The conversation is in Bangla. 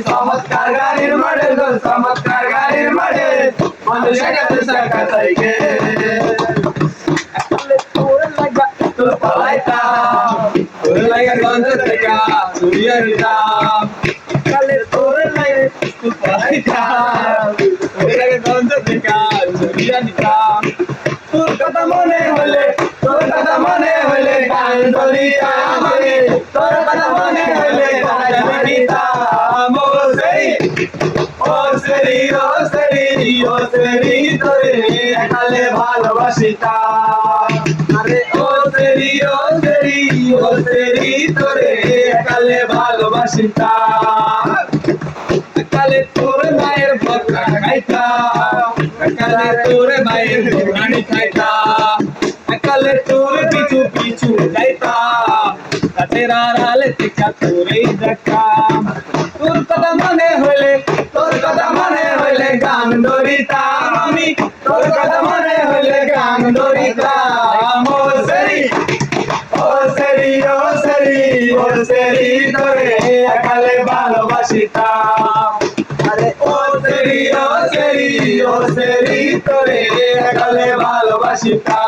চমৎকার গাড়ির মডেল চমৎকার গাড়ির মডেল মানুষের কাছে চাকা সাইকেল তোর পালাইতাম তোর লাগা গন্ধ থেকে চুরিয়ে নিতাম কালে তোর লাগে তুই পালাইতাম তোর লাগা গন্ধ থেকে চুরিয়ে নিতাম তোর কথা মনে হলে গান ধরিতাম তোর কথা মনে হলে গান ধরিতাম ও সেরি তোরে একালে ভালোবাসিতাম আরে ও সেরি তোরে একালে ভালোবাসিতাম একালে তোর মায়ের ভক্তা খাইতাম একালে তোর মায়ের ভোগানি খাইতাম একালে তোর পিছু পিছু যাইতাম রাতের আড়ালে থেকে তোরেই দেখতাম তোর কথা মনে হইলে গান ধরিতাম আমি তোর কথা মনে হইলে গান ধরিতাম ও সেরি তোরে একালে ভালোবাসিতাম আরে ও সেরি তোরে একালে ভালোবাসিতাম